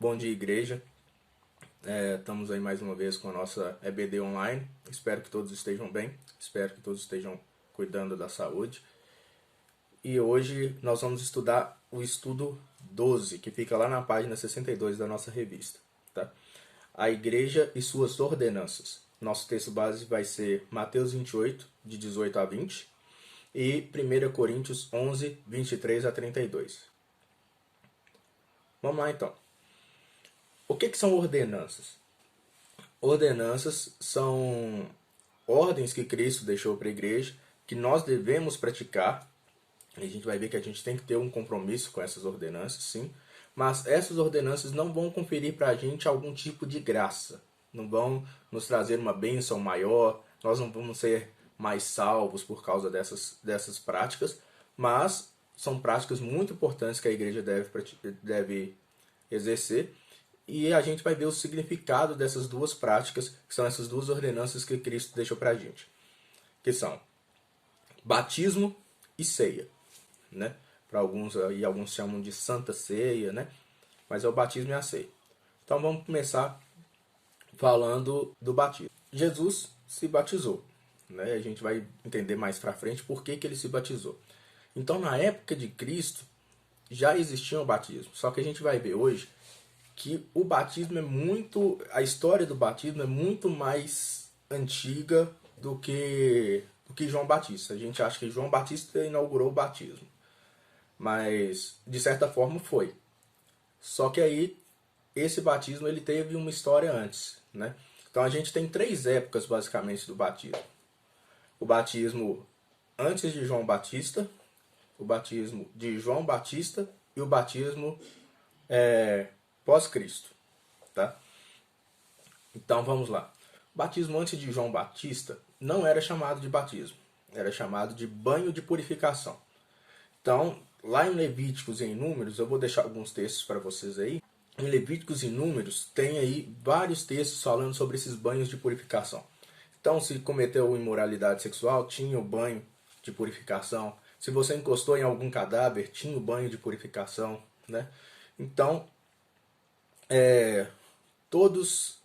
Bom dia, igreja. Estamos aí mais uma vez com a nossa EBD online. Espero que todos estejam bem. Espero que todos estejam cuidando da saúde. E hoje nós vamos estudar o estudo 12, que fica lá na página 62 da nossa revista. Tá? A igreja e suas ordenanças. Nosso texto base vai ser Mateus 28, de 18 a 20, e 1 Coríntios 11, 23 a 32. Vamos lá então. O que são ordenanças? Ordenanças são ordens que Cristo deixou para a igreja, que nós devemos praticar. E a gente vai ver que a gente tem que ter um compromisso com essas ordenanças, sim. Mas essas ordenanças não vão conferir para a gente algum tipo de graça. Não vão nos trazer uma bênção maior. Nós não vamos ser mais salvos por causa dessas práticas. Mas são práticas muito importantes que a igreja deve exercer. E a gente vai ver o significado dessas duas práticas, que são essas duas ordenanças que Cristo deixou para a gente. Que são batismo e ceia. Né? Para alguns aí, alguns chamam de Santa Ceia, né? Mas é o batismo e a ceia. Então vamos começar falando do batismo. Jesus se batizou. Né? A gente vai entender mais para frente por que ele se batizou. Então na época de Cristo já existia o batismo. Só que a gente vai ver hoje que o batismo a história do batismo é muito mais antiga do que João Batista. A gente acha que João Batista inaugurou o batismo, mas de certa forma foi. Só que aí esse batismo ele teve uma história antes, né? Então a gente tem três épocas basicamente do batismo: o batismo antes de João Batista, o batismo de João Batista e o batismo pós-Cristo, tá? Então vamos lá. O batismo antes de João Batista não era chamado de batismo, era chamado de banho de purificação. Então, lá em Levíticos e em Números, eu vou deixar alguns textos para vocês aí. Em Levíticos e Números tem aí vários textos falando sobre esses banhos de purificação. Então, se cometeu imoralidade sexual, tinha o banho de purificação. Se você encostou em algum cadáver, tinha o banho de purificação, né? Então, todas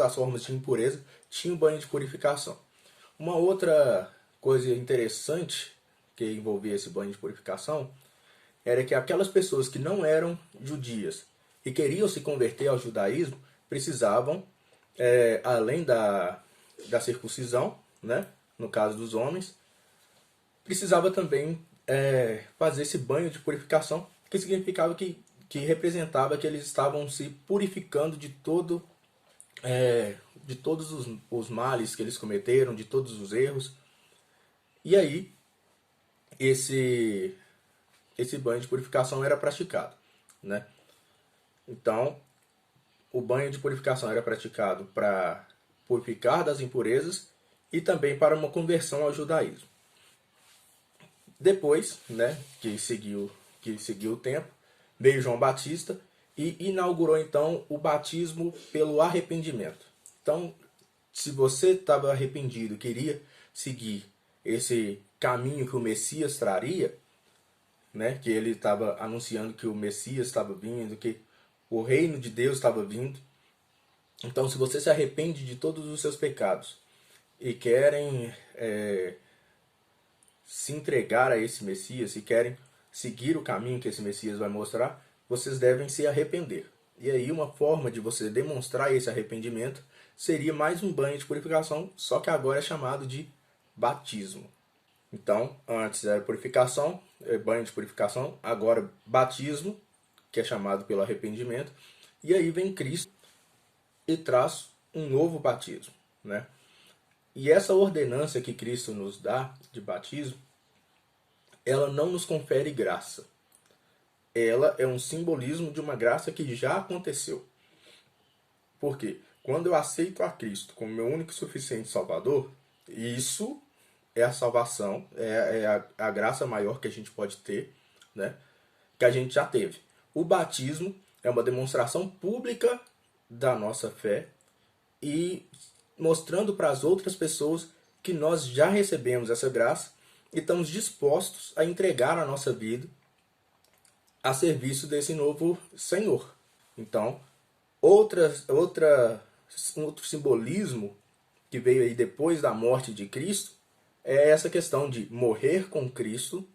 as formas de impureza tinham banho de purificação. Uma outra coisa interessante que envolvia esse banho de purificação era que aquelas pessoas que não eram judias e queriam se converter ao judaísmo precisavam, além da circuncisão, né, no caso dos homens, precisava também fazer esse banho de purificação, que significava que representava que eles estavam se purificando de todos os males que eles cometeram, de todos os erros. E aí esse banho de purificação era praticado, né? Então o banho de purificação era praticado para purificar das impurezas e também para uma conversão ao judaísmo. Depois, né, que seguiu o tempo, veio João Batista e inaugurou então o batismo pelo arrependimento. Então, se você estava arrependido, queria seguir esse caminho que o Messias traria, né, que ele estava anunciando que o Messias estava vindo, que o reino de Deus estava vindo. Então, se você se arrepende de todos os seus pecados e querem se entregar a esse Messias, se querem seguir o caminho que esse Messias vai mostrar, vocês devem se arrepender. E aí uma forma de você demonstrar esse arrependimento seria mais um banho de purificação, só que agora é chamado de batismo. Então, antes era purificação, banho de purificação, agora batismo, que é chamado pelo arrependimento. E aí vem Cristo e traz um novo batismo, né? E essa ordenança que Cristo nos dá de batismo, ela não nos confere graça. Ela é um simbolismo de uma graça que já aconteceu. Por quê? Quando eu aceito a Cristo como meu único e suficiente Salvador, isso é a salvação, é a graça maior que a gente pode ter, né? Que a gente já teve. O batismo é uma demonstração pública da nossa fé e mostrando para as outras pessoas que nós já recebemos essa graça e estamos dispostos a entregar a nossa vida a serviço desse novo Senhor. Então, outro simbolismo que veio aí depois da morte de Cristo é essa questão de morrer com Cristo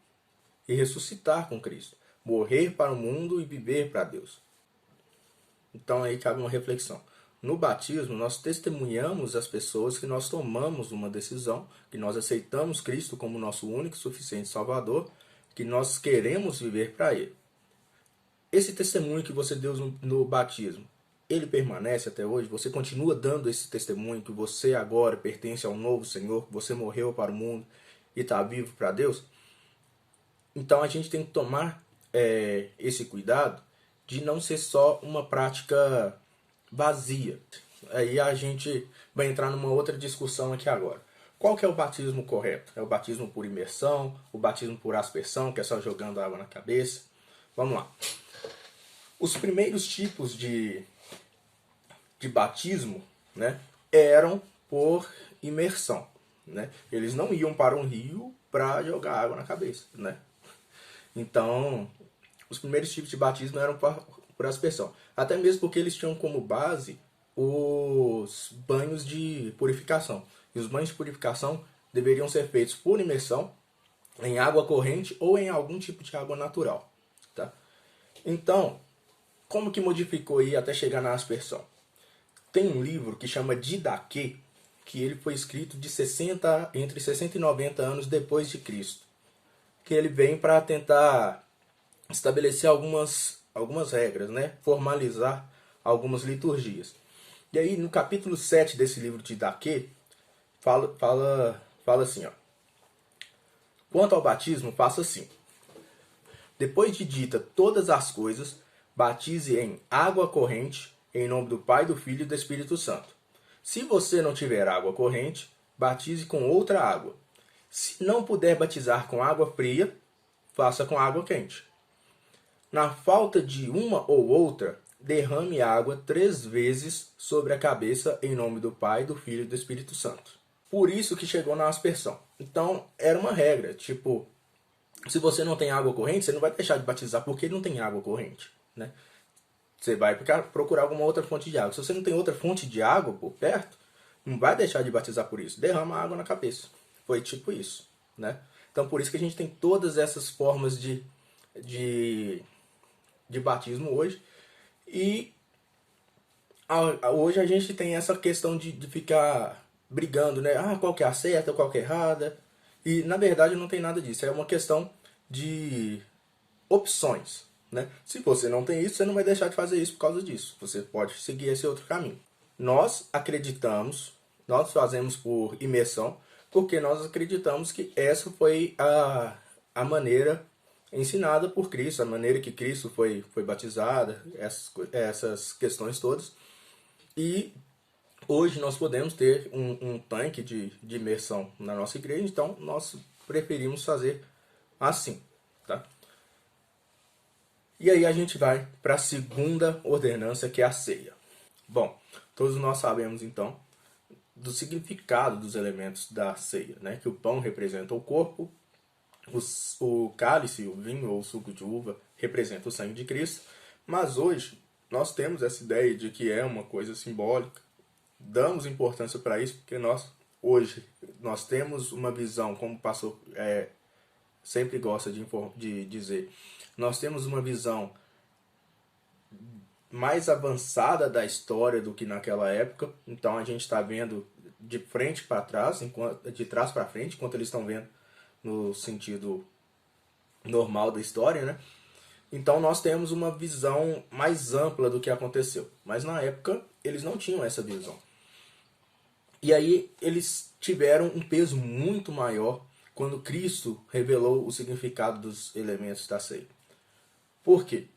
e ressuscitar com Cristo. Morrer para o mundo e viver para Deus. Então aí cabe uma reflexão. No batismo, nós testemunhamos as pessoas que nós tomamos uma decisão, que nós aceitamos Cristo como nosso único e suficiente Salvador, que nós queremos viver para Ele. Esse testemunho que você deu no batismo, ele permanece até hoje? Você continua dando esse testemunho que você agora pertence ao novo Senhor, que você morreu para o mundo e está vivo para Deus? Então a gente tem que tomar esse cuidado de não ser só uma prática vazia. Aí a gente vai entrar numa outra discussão aqui agora. Qual que é o batismo correto? É o batismo por imersão, o batismo por aspersão, que é só jogando água na cabeça? Vamos lá. Os primeiros tipos de batismo, né, eram por imersão. Né? Eles não iam para um rio para jogar água na cabeça. Né? Então, os primeiros tipos de batismo eram por aspersão. Até mesmo porque eles tinham como base os banhos de purificação. E os banhos de purificação deveriam ser feitos por imersão, em água corrente ou em algum tipo de água natural. Tá? Então, como que modificou aí até chegar na aspersão? Tem um livro que chama Didaquê, que ele foi escrito entre 60 e 90 anos depois de Cristo. Que ele vem para tentar estabelecer algumas regras, né? Formalizar algumas liturgias. E aí, no capítulo 7 desse livro de Didaquê, fala assim, ó. Quanto ao batismo, faça assim. Depois de dita todas as coisas, batize em água corrente, em nome do Pai, do Filho e do Espírito Santo. Se você não tiver água corrente, batize com outra água. Se não puder batizar com água fria, faça com água quente. Na falta de uma ou outra, derrame água 3 vezes sobre a cabeça em nome do Pai, do Filho e do Espírito Santo. Por isso que chegou na aspersão. Então, era uma regra, tipo, se você não tem água corrente, você não vai deixar de batizar porque não tem água corrente, né? Você vai procurar alguma outra fonte de água. Se você não tem outra fonte de água por perto, não vai deixar de batizar por isso. Derrama água na cabeça. Foi tipo isso, né? Então, por isso que a gente tem todas essas formas de batismo hoje. E hoje a gente tem essa questão de ficar brigando, né? Ah, qual que é a certa, qual que é a errada. E, na verdade, não tem nada disso. É uma questão de opções. Né? Se você não tem isso, você não vai deixar de fazer isso por causa disso. Você pode seguir esse outro caminho. Nós acreditamos, nós fazemos por imersão, porque nós acreditamos que essa foi a maneira ensinada por Cristo, a maneira que Cristo foi batizado, essas questões todas. E hoje nós podemos ter um tanque de imersão na nossa igreja, então nós preferimos fazer assim. Tá? E aí a gente vai para a segunda ordenança, que é a ceia. Bom, todos nós sabemos então do significado dos elementos da ceia, né? Que o pão representa o corpo, o cálice, o vinho ou o suco de uva representa o sangue de Cristo, mas hoje nós temos essa ideia de que é uma coisa simbólica, damos importância para isso porque hoje nós temos uma visão, como o pastor sempre gosta de dizer, nós temos uma visão mais avançada da história do que naquela época. Então a gente está vendo de frente para trás, de trás para frente, enquanto eles estão vendo no sentido normal da história, né? Então nós temos uma visão mais ampla do que aconteceu. Mas na época eles não tinham essa visão. E aí eles tiveram um peso muito maior quando Cristo revelou o significado dos elementos da ceia. Por quê?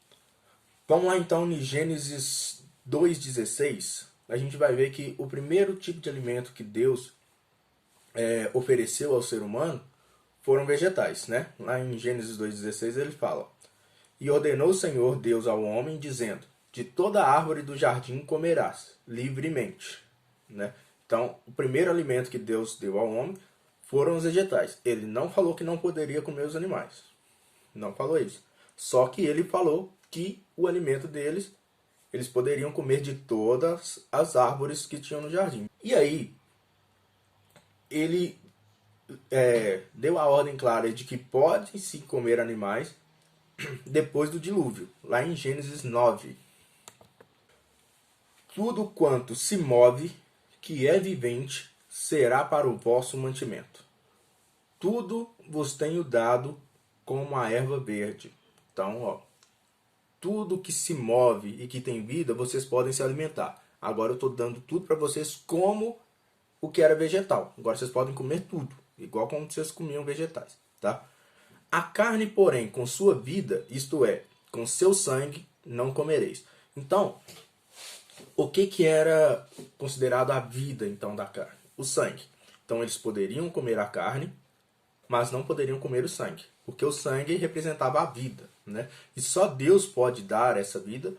Vamos lá então em Gênesis 2,16. A gente vai ver que o primeiro tipo de alimento que Deus ofereceu ao ser humano foram vegetais. Né? Lá em Gênesis 2,16 ele fala: E ordenou o Senhor Deus ao homem, dizendo: De toda árvore do jardim comerás, livremente. Né? Então, o primeiro alimento que Deus deu ao homem foram os vegetais. Ele não falou que não poderia comer os animais. Não falou isso. Só que ele falou que o alimento deles, eles poderiam comer de todas as árvores que tinham no jardim. E aí, ele deu a ordem clara de que podem se comer animais depois do dilúvio, lá em Gênesis 9. Tudo quanto se move, que é vivente, será para o vosso mantimento. Tudo vos tenho dado como a erva verde. Então, ó, tudo que se move e que tem vida, vocês podem se alimentar. Agora eu estou dando tudo para vocês como o que era vegetal. Agora vocês podem comer tudo, igual como vocês comiam vegetais, tá? A carne, porém, com sua vida, isto é, com seu sangue, não comereis. Então, o que era considerado a vida, então, da carne? O sangue. Então, eles poderiam comer a carne, mas não poderiam comer o sangue, porque o sangue representava a vida, né? E só Deus pode dar essa vida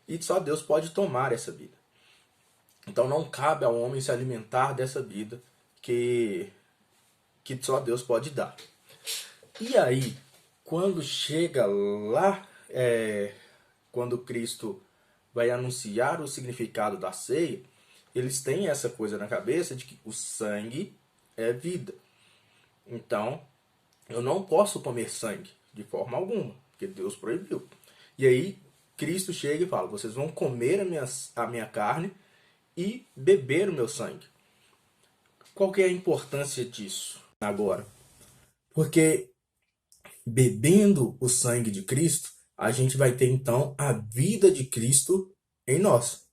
e só Deus pode tomar essa vida. Então não cabe ao homem se alimentar dessa vida que só Deus pode dar. E aí, quando chega lá, quando Cristo vai anunciar o significado da ceia, eles têm essa coisa na cabeça de que o sangue é vida. Então, eu não posso comer sangue de forma alguma, porque Deus proibiu. E aí, Cristo chega e fala: vocês vão comer a minha carne e beber o meu sangue. Qual que é a importância disso agora? Porque bebendo o sangue de Cristo, a gente vai ter então a vida de Cristo em nós.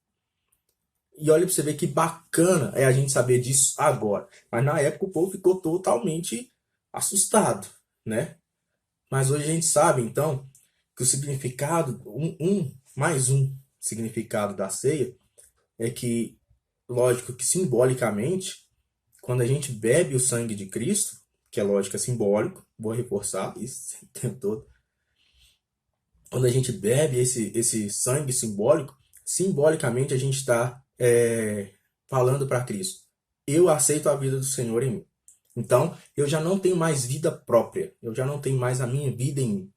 E olha para você ver que bacana é a gente saber disso agora. Mas na época o povo ficou totalmente assustado, né? Mas hoje a gente sabe então que o significado, mais um significado da ceia, é que, lógico que simbolicamente, quando a gente bebe o sangue de Cristo, que é lógico, é simbólico, vou reforçar isso o tempo todo. Quando a gente bebe esse sangue simbólico, simbolicamente a gente está falando para Cristo: eu aceito a vida do Senhor em mim. Então, eu já não tenho mais vida própria, eu já não tenho mais a minha vida em mim.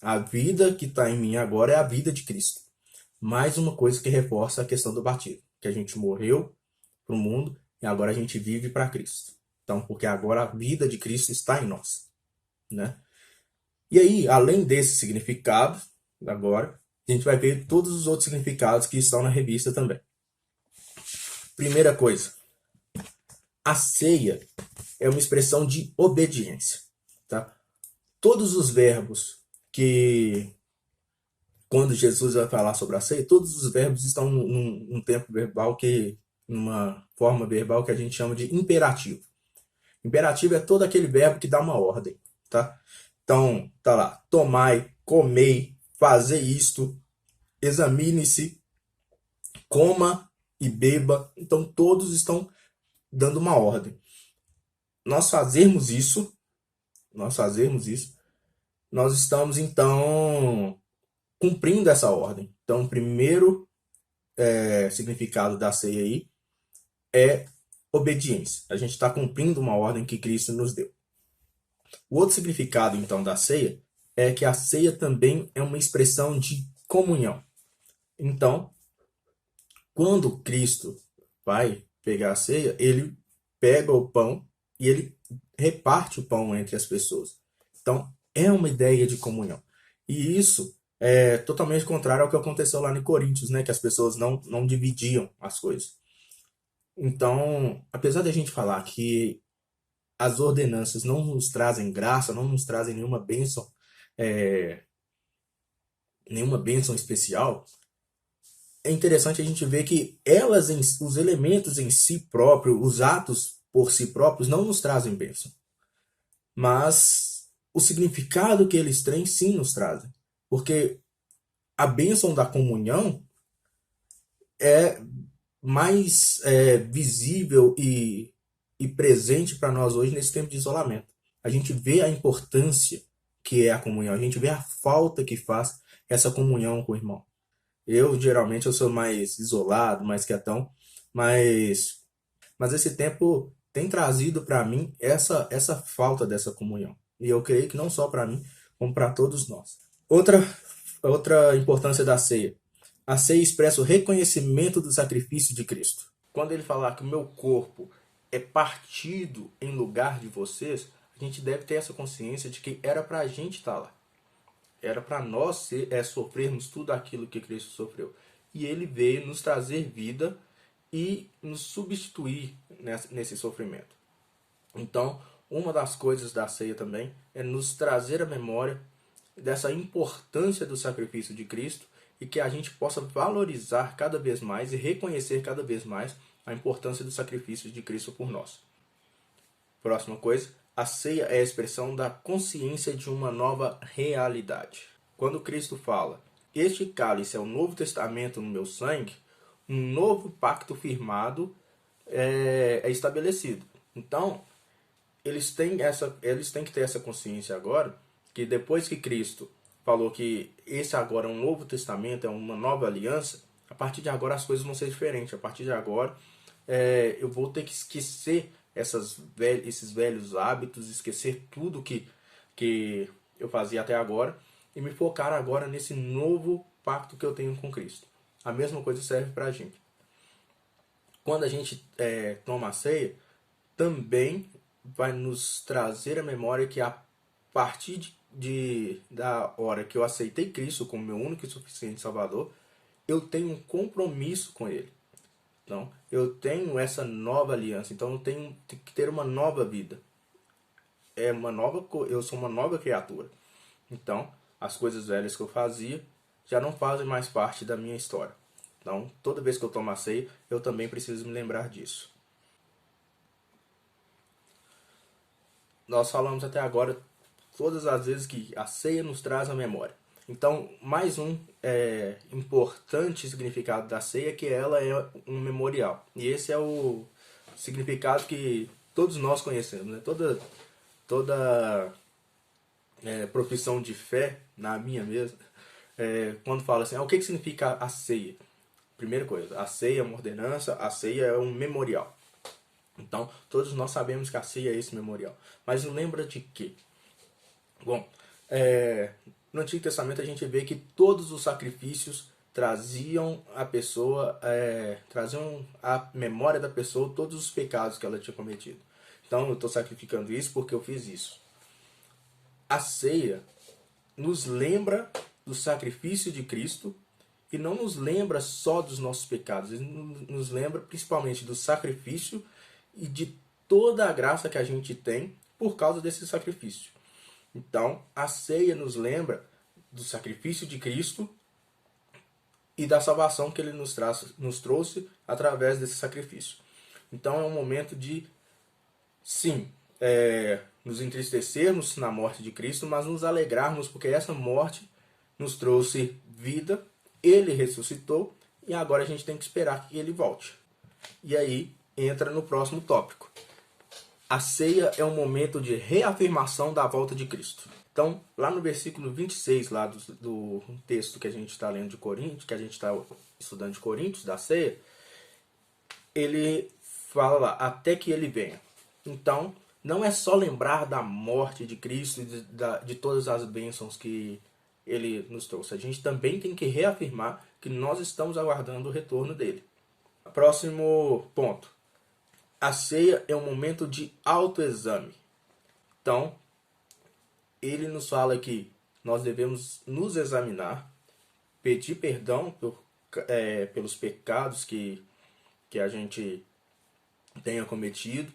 A vida que está em mim agora é a vida de Cristo. Mais uma coisa que reforça a questão do batismo, que a gente morreu para o mundo e agora a gente vive para Cristo. Então, porque agora a vida de Cristo está em nós, né? E aí, além desse significado, agora, a gente vai ver todos os outros significados que estão na revista também. Primeira coisa, a ceia é uma expressão de obediência, tá? Todos os verbos que, quando Jesus vai falar sobre a ceia, todos os verbos estão num tempo verbal numa forma verbal que a gente chama de imperativo. Imperativo é todo aquele verbo que dá uma ordem, tá? Então, tá lá: tomai, comei, fazer isto, examine-se, coma e beba. Então, todos estão dando uma ordem. Nós fazermos isso, nós estamos, então, cumprindo essa ordem. Então, o primeiro significado da ceia aí é obediência. A gente está cumprindo uma ordem que Cristo nos deu. O outro significado, então, da ceia é que a ceia também é uma expressão de comunhão. Então, quando Cristo vai pegar a ceia, ele pega o pão e ele reparte o pão entre as pessoas. Então, é uma ideia de comunhão. E isso é totalmente contrário ao que aconteceu lá em Coríntios, né? Que as pessoas não dividiam as coisas. Então, apesar de a gente falar que as ordenanças não nos trazem graça, não nos trazem nenhuma bênção especial, é interessante a gente ver que os elementos em si próprios, os atos por si próprios, não nos trazem bênção. Mas o significado que eles têm, sim, nos trazem. Porque a bênção da comunhão é mais visível e presente para nós hoje nesse tempo de isolamento. A gente vê a importância que é a comunhão, a gente vê a falta que faz essa comunhão com o irmão. Geralmente, eu sou mais isolado, mais quietão, mas esse tempo tem trazido para mim essa falta dessa comunhão. E eu creio que não só para mim, como para todos nós. Outra, outra importância da ceia. A ceia expressa o reconhecimento do sacrifício de Cristo. Quando ele falar que o meu corpo é partido em lugar de vocês, a gente deve ter essa consciência de que era para a gente estar lá. Era para nós sofrermos tudo aquilo que Cristo sofreu. E ele veio nos trazer vida e nos substituir nesse sofrimento. Então, uma das coisas da ceia também é nos trazer a memória dessa importância do sacrifício de Cristo e que a gente possa valorizar cada vez mais e reconhecer cada vez mais a importância do sacrifício de Cristo por nós. Próxima coisa, a ceia é a expressão da consciência de uma nova realidade. Quando Cristo fala, este cálice é o novo testamento no meu sangue, um novo pacto firmado é estabelecido. Então, eles têm que ter essa consciência agora, que depois que Cristo falou que esse agora é um novo testamento, é uma nova aliança, a partir de agora as coisas vão ser diferentes. A partir de agora eu vou ter que esquecer esses velhos hábitos, esquecer tudo que eu fazia até agora e me focar agora nesse novo pacto que eu tenho com Cristo. A mesma coisa serve para a gente. Quando a gente toma a ceia, também vai nos trazer a memória que a partir da hora que eu aceitei Cristo como meu único e suficiente Salvador, eu tenho um compromisso com Ele. Então, eu tenho essa nova aliança. Então, eu tenho que ter uma nova vida. Eu sou uma nova criatura. Então, as coisas velhas que eu fazia já não fazem mais parte da minha história. Então, toda vez que eu tomo a ceia, eu também preciso me lembrar disso. Nós falamos até agora todas as vezes que a ceia nos traz a memória. Então, mais um importante significado da ceia é que ela é um memorial. E esse é o significado que todos nós conhecemos. Né? Toda profissão de fé, na minha mesmo, quando fala assim, o que significa a ceia? Primeira coisa, a ceia é uma ordenança, a ceia é um memorial. Então, todos nós sabemos que a ceia é esse memorial. Mas lembra de quê? Bom, no Antigo Testamento a gente vê que todos os sacrifícios traziam traziam à memória da pessoa todos os pecados que ela tinha cometido. Então, eu estou sacrificando isso porque eu fiz isso. A ceia nos lembra do sacrifício de Cristo e não nos lembra só dos nossos pecados, ele nos lembra principalmente do sacrifício e de toda a graça que a gente tem por causa desse sacrifício. Então, a ceia nos lembra do sacrifício de Cristo e da salvação que ele nos trouxe através desse sacrifício. Então, é um momento de, sim, nos entristecermos na morte de Cristo, mas nos alegrarmos porque essa morte nos trouxe vida, ele ressuscitou e agora a gente tem que esperar que ele volte. E aí entra no próximo tópico. A ceia é um momento de reafirmação da volta de Cristo. Então, lá no versículo 26, lá do texto que a gente está lendo de Coríntios, que a gente está estudando de Coríntios, da ceia, ele fala lá, até que ele venha. Então, não é só lembrar da morte de Cristo e de todas as bênçãos que ele nos trouxe. A gente também tem que reafirmar que nós estamos aguardando o retorno dele. Próximo ponto. A ceia é um momento de autoexame. Então, ele nos fala que nós devemos nos examinar, pedir perdão pelos pecados que a gente tenha cometido.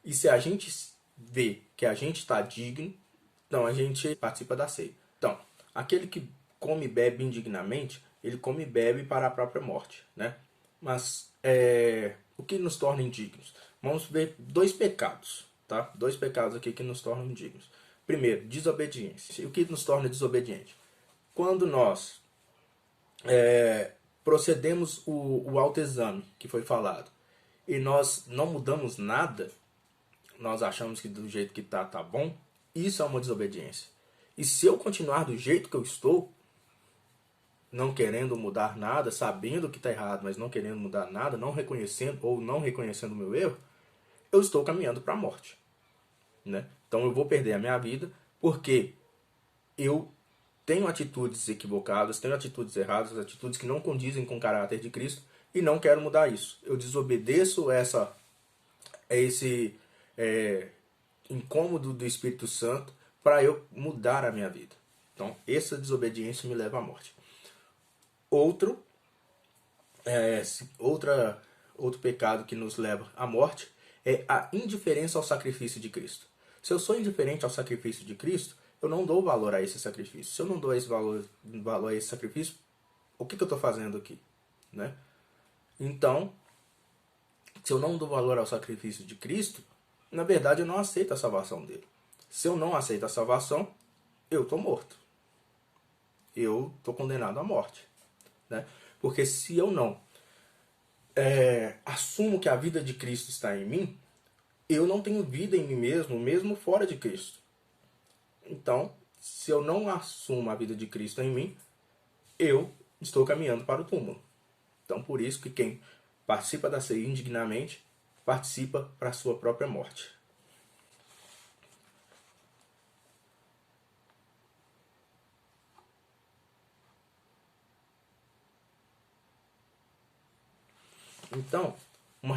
E se a gente vê que a gente está digno, então a gente participa da ceia. Então, aquele que come e bebe indignamente, ele come e bebe para a própria morte, né? Mas o que nos torna indignos? Vamos ver dois pecados, tá? Dois pecados aqui que nos tornam indignos. Primeiro, desobediência. E o que nos torna desobediente? Quando nós procedemos o autoexame que foi falado e nós não mudamos nada, nós achamos que do jeito que tá bom, isso é uma desobediência. E se eu continuar do jeito que eu estou, não querendo mudar nada, sabendo que está errado, mas não querendo mudar nada, não reconhecendo o meu erro, eu estou caminhando para a morte, né? Então eu vou perder a minha vida porque eu tenho atitudes equivocadas, tenho atitudes erradas, atitudes que não condizem com o caráter de Cristo e não quero mudar isso. Eu desobedeço esse incômodo do Espírito Santo para eu mudar a minha vida. Então, essa desobediência me leva à morte. Outro pecado que nos leva à morte é a indiferença ao sacrifício de Cristo. Se eu sou indiferente ao sacrifício de Cristo, eu não dou valor a esse sacrifício. Se eu não dou esse valor a esse sacrifício, o que eu estou fazendo aqui? Né? Então, se eu não dou valor ao sacrifício de Cristo, na verdade eu não aceito a salvação dele. Se eu não aceito a salvação, eu estou morto. Eu estou condenado à morte. Né? Porque se eu não assumo que a vida de Cristo está em mim, eu não tenho vida em mim mesmo, mesmo fora de Cristo. Então, se eu não assumo a vida de Cristo em mim, eu estou caminhando para o túmulo. Então, por isso que quem participa da ceia indignamente, participa para a sua própria morte. Então, uma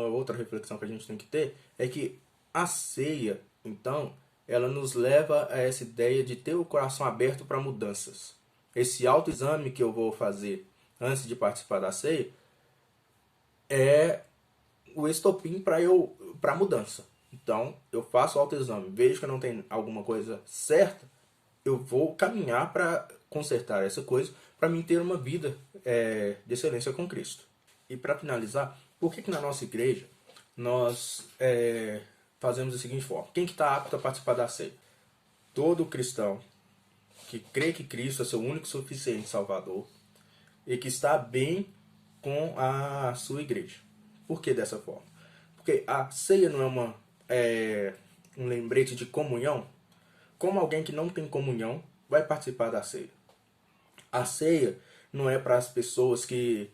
outra reflexão que a gente tem que ter é que a ceia, então, ela nos leva a essa ideia de ter o coração aberto para mudanças. Esse autoexame que eu vou fazer antes de participar da ceia é o estopim para a mudança. Então, eu faço o autoexame, vejo que não tem alguma coisa certa, eu vou caminhar para consertar essa coisa, para mim ter uma vida de excelência com Cristo. E para finalizar, por que na nossa igreja nós fazemos da seguinte forma? Quem que está apto a participar da ceia? Todo cristão que crê que Cristo é seu único e suficiente Salvador e que está bem com a sua igreja. Por que dessa forma? Porque a ceia não é um lembrete de comunhão. Como alguém que não tem comunhão vai participar da ceia? A ceia não é para as pessoas que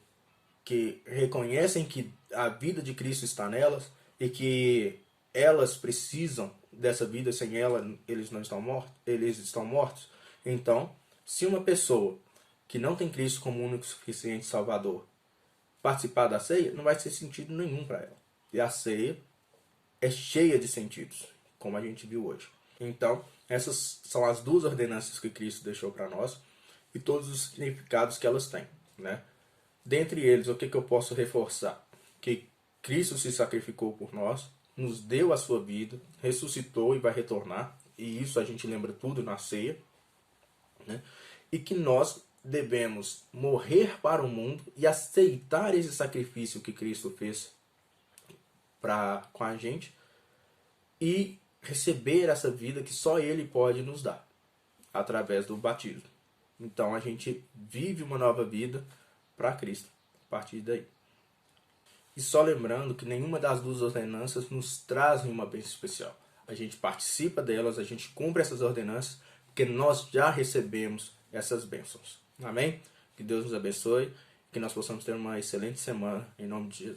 reconhecem que a vida de Cristo está nelas e que elas precisam dessa vida, sem ela eles estão mortos. Então, se uma pessoa que não tem Cristo como único e suficiente Salvador participar da ceia, não vai ter sentido nenhum para ela. E a ceia é cheia de sentidos, como a gente viu hoje. Então, essas são as duas ordenanças que Cristo deixou para nós e todos os significados que elas têm, né? Dentre eles, o que eu posso reforçar? Que Cristo se sacrificou por nós, nos deu a sua vida, ressuscitou e vai retornar, e isso a gente lembra tudo na ceia, né? E que nós devemos morrer para o mundo e aceitar esse sacrifício que Cristo fez com a gente e receber essa vida que só Ele pode nos dar, através do batismo. Então a gente vive uma nova vida para Cristo, a partir daí. E só lembrando que nenhuma das duas ordenanças nos trazem uma bênção especial. A gente participa delas, a gente cumpre essas ordenanças, porque nós já recebemos essas bênçãos. Amém? Que Deus nos abençoe, que nós possamos ter uma excelente semana, em nome de Jesus.